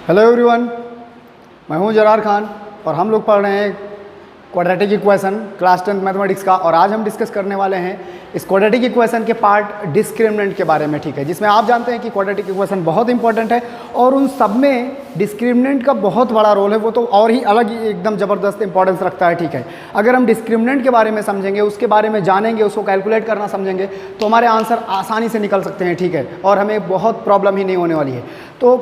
Hello everyone, मैं हूं जरार खान और हम लोग पढ़ रहे हैं क्वाड्रेटिक इक्वेशन क्लास 10 मैथमेटिक्स का। और आज हम डिस्कस करने वाले हैं इस क्वाड्रेटिक इक्वेशन के पार्ट डिस्क्रिमिनेंट के बारे में, ठीक है, जिसमें आप जानते हैं कि क्वाड्रेटिक इक्वेशन बहुत इंपॉर्टेंट है और उन सब में डिस्क्रिमिनेंट का बहुत बड़ा रोल है। वो तो और ही अलग एकदम ज़बरदस्त इंपॉर्टेंस रखता है, ठीक है। अगर हम डिस्क्रिमिनेंट के बारे में समझेंगे, उसके बारे में जानेंगे, उसको कैलकुलेट करना समझेंगे तो हमारे आंसर आसानी से निकल सकते हैं, ठीक है, और हमें बहुत प्रॉब्लम ही नहीं होने वाली है। तो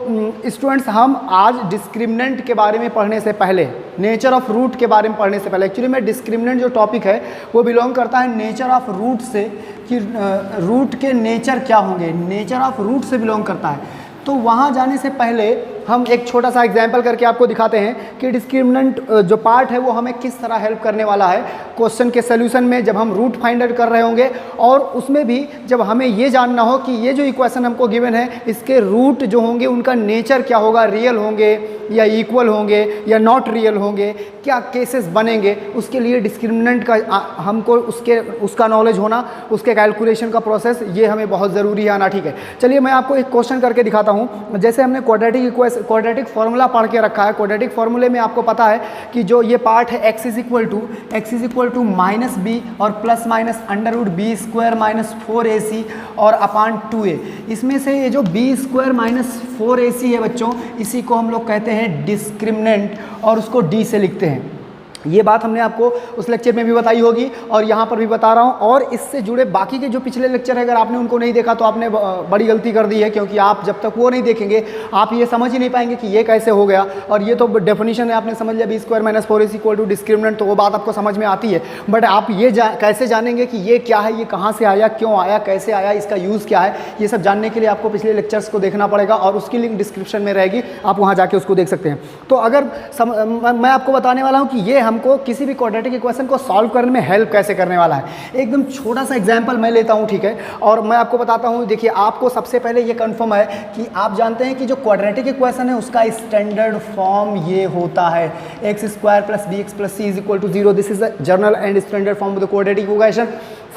स्टूडेंट्स, हम आज डिस्क्रिमिनेंट के बारे में पढ़ने से पहले, नेचर ऑफ रूट के बारे में पढ़ने से पहले, एक्चुअली में डिस्क्रिमिनेंट जो टॉपिक है वो बिलोंग करता है नेचर ऑफ रूट से, कि रूट के नेचर क्या होंगे, नेचर ऑफ रूट से बिलोंग करता है। तो वहाँ जाने से पहले हम एक छोटा सा एग्जाम्पल करके आपको दिखाते हैं कि डिस्क्रिमिनेंट जो पार्ट है वो हमें किस तरह हेल्प करने वाला है क्वेश्चन के सोल्यूशन में, जब हम रूट फाइंड आउट कर रहे होंगे। और उसमें भी जब हमें ये जानना हो कि ये जो इक्वेशन हमको गिवन है इसके रूट जो होंगे उनका नेचर क्या होगा, रियल होंगे या इक्वल होंगे या नॉट रियल होंगे, क्या केसेस बनेंगे, उसके लिए डिस्क्रिमिनेंट का हमको उसका नॉलेज होना, उसके कैलकुलेशन का प्रोसेस, ये हमें बहुत ज़रूरी है आना, ठीक है। चलिए मैं आपको एक क्वेश्चन करके दिखाता हूँ। जैसे हमने क्वाड्रेटिक फार्मूला पढ़ के रखा है। क्वाड्रेटिक फार्मूले में आपको पता है कि जो ये पार्ट है x is equal to minus b और plus minus under root b square minus 4ac और अपान 2a। इसमें से ये जो बी स्क्वायर माइनस 4ac है बच्चों, इसी को हम लोग कहते हैं डिस्क्रिमिनेंट और उसको डी से लिखते हैं। ये बात हमने आपको उस लेक्चर में भी बताई होगी और यहाँ पर भी बता रहा हूँ। और इससे जुड़े बाकी के जो पिछले लेक्चर है, अगर आपने उनको नहीं देखा तो आपने बड़ी गलती कर दी है, क्योंकि आप जब तक वो नहीं देखेंगे आप ये समझ ही नहीं पाएंगे कि ये कैसे हो गया। और ये तो डेफिनेशन है, आपने समझ लिया b square minus 4ac equal to discriminant, तो वो बात आपको समझ में आती है। बट आप ये कैसे जानेंगे कि ये क्या है, ये कहाँ से आया, क्यों आया, कैसे आया, इसका यूज़ क्या है, ये सब जानने के लिए आपको पिछले लेक्चर्स को देखना पड़ेगा और उसकी लिंक डिस्क्रिप्शन में रहेगी, आप वहाँ जाके उसको देख सकते हैं। तो अगर मैं आपको बताने वाला हूँ कि ये हमको किसी भी क्वाड्रेटिक इक्वेशन को सॉल्व करने में हेल्प कैसे करने वाला है। एकदम छोटा सा एग्जांपल मैं लेता हूँ, ठीक है, और मैं आपको बताता हूँ। देखिए, आपको सबसे पहले ये कंफर्म है कि आप जानते हैं कि जो क्वाड्रेटिक इक्वेशन है उसका स्टैंडर्ड फॉर्म ये होता है x square plus b x plus c is equal to 0। This is the general and standard form of the quadratic equation.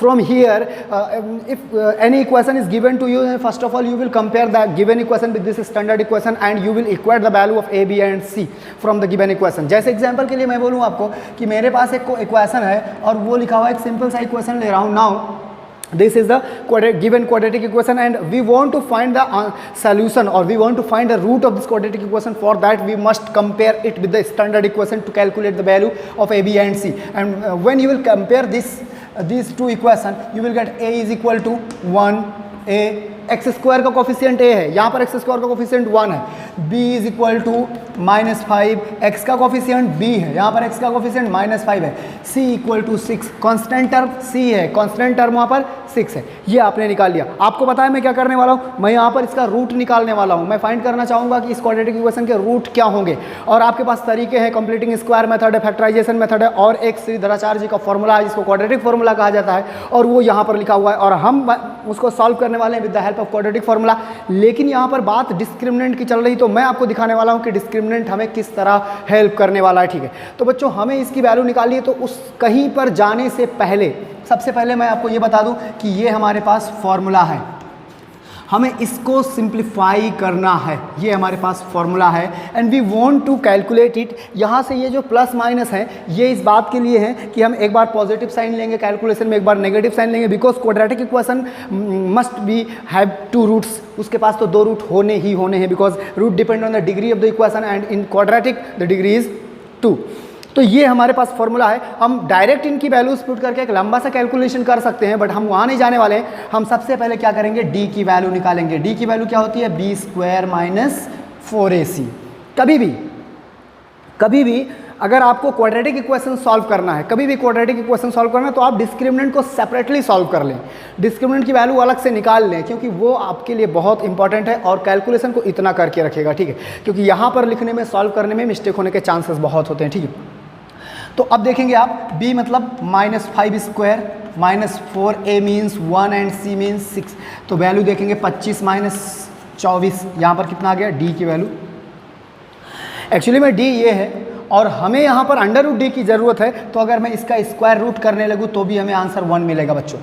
From here, if any equation is given to you, first of all you will compare the given equation with this standard equation and you will equate the value of a, b and c from the given equation. जैसे example के लिए मैं बोलूँ आपको कि मेरे पास एक equation है और वो लिखा हुआ है, एक सिंपल सा इक्वेशन ले रहा हूँ. Now this is the given quadratic equation and we want to find the solution or we want to find the root of this quadratic equation. For that we must compare it with the standard equation to calculate the value of a, b and c. And when you will compare these two equation, you will get a is equal to 1a, x square का coefficient a है, यहाँ पर x square का coefficient 1 है, b is equal to -5, x का coefficient b है, यहाँ पर x का कोफिशिएंट -5 है, c equal to 6, constant term c है, कांस्टेंट टर्म वहाँ पर 6 है। ये आपने निकाल लिया। आपको पता है मैं क्या करने वाला हूँ, मैं यहाँ पर इसका रूट निकालने वाला हूँ। मैं फाइंड करना चाहूँगा कि इस क्वाड्रेटिक इक्वेशन के रूट क्या होंगे। और आपके पास तरीके हैं, कंप्लीटिंग स्क्वायर मेथड है, फैक्टराइजेशन मेथड है और एक श्रीधराचार्य जी का फॉर्मूला है जिसको क्वाड्रेटिक फॉर्मूला कहा जाता है, और वो यहाँ पर लिखा हुआ है और हम उसको सॉल्व करने वाले हैं with the help of quadratic formula. लेकिन यहाँ पर बात डिस्क्रिमिनेंट की चल रही, तो मैं आपको दिखाने वाला हूँ कि डिस्क्रिमिनेंट हमें किस तरह हेल्प करने वाला है, ठीक है। तो बच्चों, हमें इसकी वैल्यू निकालनी है, तो उस कहीं पर जाने से पहले सबसे पहले मैं आपको ये बता दूं कि ये हमारे पास फॉर्मूला है, हमें इसको सिंप्लीफाई करना है। ये हमारे पास फॉर्मूला है and we want to calculate it. यहाँ से ये जो प्लस माइनस है ये इस बात के लिए है कि हम एक बार पॉजिटिव साइन लेंगे कैलकुलेशन में, एक बार नेगेटिव साइन लेंगे, because quadratic equation must be have 2 roots. उसके पास तो 2 रूट होने ही होने हैं, because root depend on the degree of the equation and in quadratic the degree is 2। तो ये हमारे पास फॉर्मूला है। हम डायरेक्ट इनकी वैल्यूज पुट करके एक लंबा सा कैलकुलेशन कर सकते हैं, बट हम वहाँ नहीं जाने वाले हैं। हम सबसे पहले क्या करेंगे, डी की वैल्यू निकालेंगे। डी की वैल्यू क्या होती है, बी स्क्वायर माइनस 4ac। कभी भी अगर आपको क्वाड्रेटिक इक्वेशन सॉल्व करना है, कभी भी क्वाड्रेटिक इक्वेशन सॉल्व करना है, तो आप डिस्क्रिमिनेंट को सेपरेटली सॉल्व कर लें, डिस्क्रिमिनेंट की वैल्यू अलग से निकाल लें, क्योंकि वो आपके लिए बहुत इंपॉर्टेंट है और कैलकुलेशन को इतना करके रखेगा, ठीक है। क्योंकि यहाँ पर लिखने में, सॉल्व करने में मिस्टेक होने के चांसेस बहुत होते हैं, ठीक है। तो अब देखेंगे आप, b मतलब -5 square -4a means 1 and c means 6। तो वैल्यू देखेंगे 25 - 24, यहाँ पर कितना आ गया, d की वैल्यू। एक्चुअली में d ये है और हमें यहाँ पर अंडर रूट d की ज़रूरत है, तो अगर मैं इसका स्क्वायर रूट करने लगूँ तो भी हमें आंसर 1 मिलेगा बच्चों,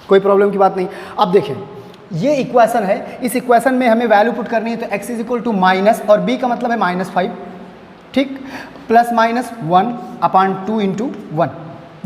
कोई प्रॉब्लम की बात नहीं। अब देखें, ये इक्वेशन है, इस इक्वेशन में हमें वैल्यू पुट करनी है, तो x is equal to minus, और b का मतलब है -5, ठीक, प्लस माइनस 1/2 इंटू 1।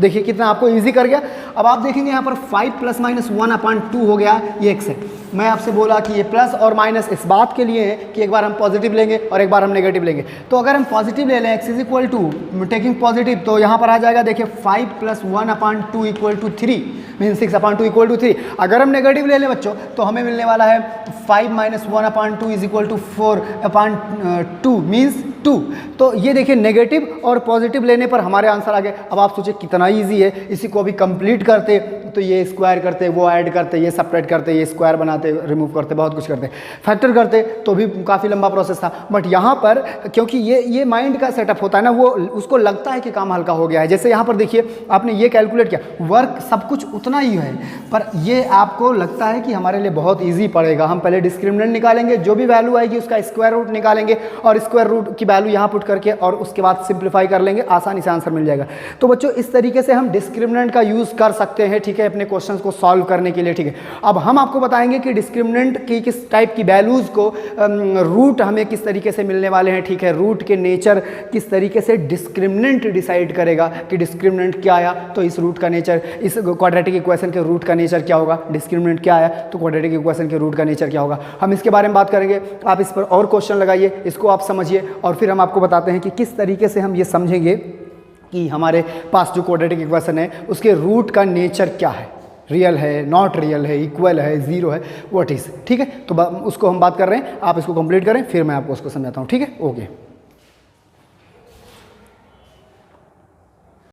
देखिए कितना आपको इजी कर गया। अब आप देखेंगे यहाँ पर 5 प्लस माइनस 1/2 हो गया, ये x है। मैं आपसे बोला कि ये प्लस और माइनस इस बात के लिए है कि एक बार हम पॉजिटिव लेंगे और एक बार हम नेगेटिव लेंगे। तो अगर हम पॉजिटिव ले लें x is equal to taking positive, तो यहाँ पर आ जाएगा देखिए 5 plus 1/2 equal to 3, mean 6/2 equal to 3। अगर हम नेगेटिव ले लें बच्चों तो हमें मिलने वाला है 5 minus 1/2 is equal to 4/2 means 2। तो ये देखिए नेगेटिव और पॉजिटिव लेने पर हमारे आंसर आ गए। अब आप सोचिए कितना ईजी है, इसी को अभी कंप्लीट करते तो ये स्क्वायर करते, वो ऐड करते, ये सेपरेट करते, ये स्क्वायर बनाते, रिमूव करते, बहुत कुछ करते, फैक्टर करते तो भी काफ़ी लंबा प्रोसेस था। बट यहाँ पर क्योंकि ये माइंड का सेटअप होता है ना, वो उसको लगता है कि काम हल्का हो गया है। जैसे यहाँ पर देखिए आपने ये कैलकुलेट किया, वर्क सब कुछ उतना ही है, पर ये आपको लगता है कि हमारे लिए बहुत ईजी पड़ेगा। हम पहले डिस्क्रिमिनेंट निकालेंगे, जो भी वैल्यू आएगी उसका स्क्वायर रूट निकालेंगे और स्क्वायर रूट की वैल्यू यहाँ पुट करके और उसके बाद सिंप्लीफाई कर लेंगे, आसानी से आंसर मिल जाएगा। तो बच्चों इस तरीके से हम डिस्क्रिमिनेंट का यूज़ कर सकते हैं, ठीक है, अपने क्वेश्चंस को सॉल्व करने के लिए, ठीक है। अब हम आपको बताएंगे कि डिस्क्रिमिनेंट की किस टाइप की वैल्यूज़ को रूट हमें किस तरीके से मिलने वाले हैं, ठीक है। रूट के नेचर किस तरीके से डिस्क्रिमिनेंट डिसाइड करेगा कि डिस्क्रिमिनेंट क्या आया तो इस रूट का नेचर, इस क्वाड्रेटिक इक्वेशन के रूट का नेचर क्या होगा, डिस्क्रिमिनेंट क्या आया तो क्वाड्रेटिक इक्वेशन के रूट का नेचर क्या होगा, हम इसके बारे में बात करेंगे। आप इस पर और क्वेश्चन लगाइए, इसको आप समझिए और फिर हम आपको बताते हैं कि किस तरीके से हम ये समझेंगे कि हमारे पास जो क्वाड्रेटिक इक्वेशन है उसके रूट का नेचर क्या है, रियल है, नॉट रियल है, इक्वल है, जीरो है, व्हाट इज, ठीक है। तो उसको हम बात कर रहे हैं, आप इसको कंप्लीट करें फिर मैं आपको उसको समझाता हूँ, ठीक है, ओके।